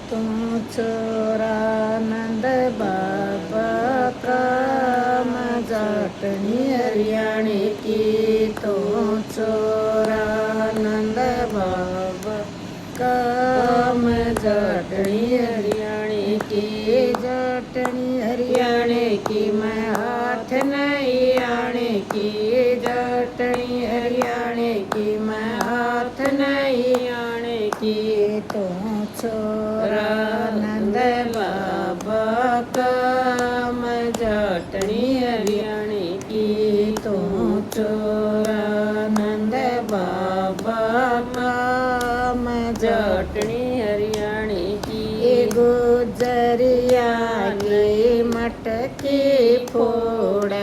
तू छोरा नंद बाबा का मैं जाटनी हरियाणी की। तू छोरा नंद बाबा का मैं जाटनी हरियाणी की। जाटनी हरियाणी की मैं हाथ नहीं आने की। जाटनी हरियाणी की मैं हाथ नहीं आने की। तू छोरा नंद बाबा का मैं जाटनी हरियाणी की। तू छोरा नंद बाबा का मैं जाटनी हरियाणी की। गुजरिया की मटकी फोड़।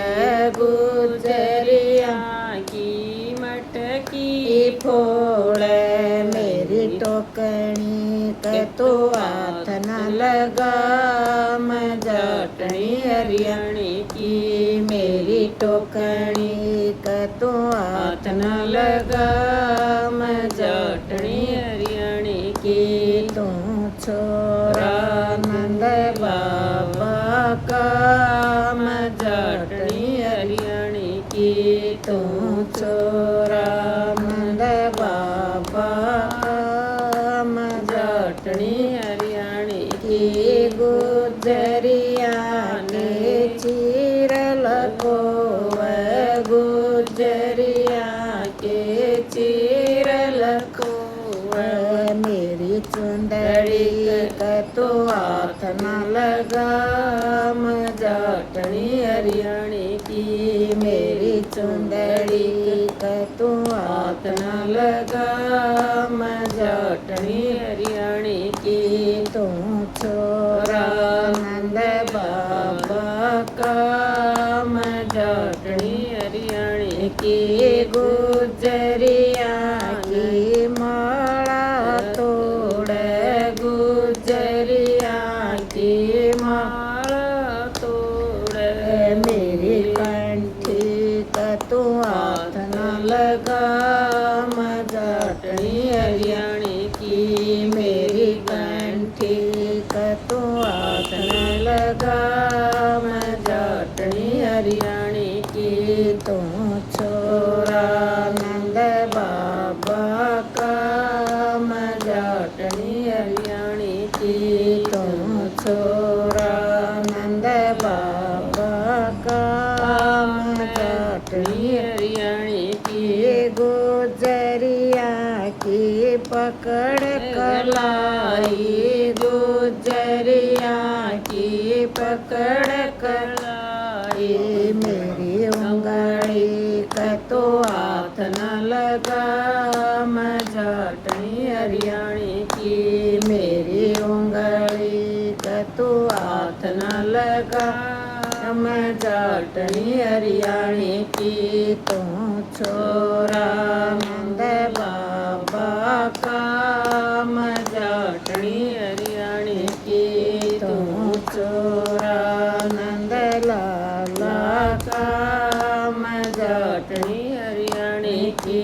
गुजरिया की मटकी फोड़। मेरी टोकनी के तो हाथ न लगा मैं जाटनी हरियाणी की। मेरी टोकनी का तो हाथ न लगा मैं जाटनी हरियाणी की। तू छोरा नंद बाबा का मैं जाटनी हरियाणी की। तू छोरा नंद बाबा का मैं जाटनी हरियाणी की। गुजरिया के चीरल को गुजरिया के चीरल को। मेरी चुंदड़ी का तो हाथ न लगा मैं जाटनी हरियाणी की। मेरी चुंदड़ी का तो हाथ न लगा मैं जाटनी हरियाणी की। तू छोरा नंद बाबा का मैं जाटनी हरियाणी की। गुजरिया की माला तोड़। गुजरिया की माला तोड़। मेरी कंठी का तो हाथ न लगा मैं जाटनी हरियाणी की। मेरी कंठी का तो हाथ न लगा मैं जाटनी हरियाणी की। तू छोरा नंद बाबा का मैं जाटनी हरियाणी की। तू छोरा नंद बाबा का मैं जाटनी हरियाणी की। गुजरिया की पकड़ कलाई। गुजरिया की पकड़ कलाई। मेरी उंगली का तो हाथ न लगा मैं जाटनी हरियाणी की। मेरी उंगली का तो हाथ न लगा मैं जाटनी हरियाणी की। तू छोरा नंद बाबा का मैं जाटनी हरियाणी की। तू छोरा नंद लाला का मैं जाटनी हरियाणी की।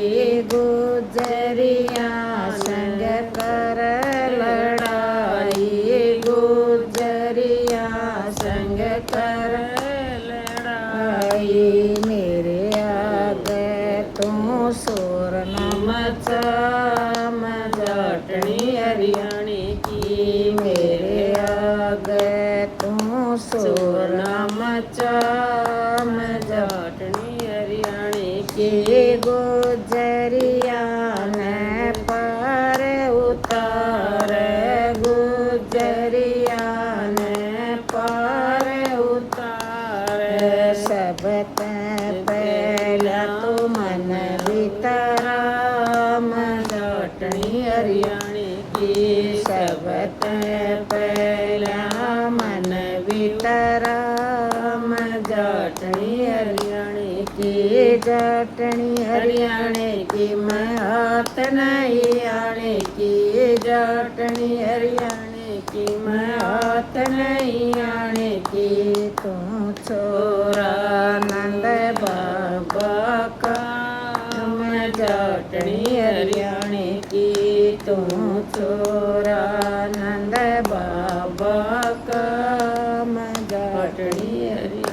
गुजरिया संग कर लड़ाई। गुजरिया संग कर लड़ाई। मेरे आगे तू शोर न मचा मैं जाटनी हरियाणी की। मेरे आगे तू शोर न मचा मैं जाटनी हरियाणी की। गुजरिया ने पार उतार। गुजरिया ने पार उतार। सबते पहला तो मन भीतरा मैं जाटनी हरियाणी की। सबते पहला मन भीतरा मैं जाटनी हरियाणी की। जाटनी हरियाणी की मैं हाथ नहीं आने की। जाटनी हरियाणी की मैं हाथ नहीं आने की। तू छोरा नंद बाबा का मैं जाटनी हरियाणी की। तू छोरा नंद पटड़ी हरी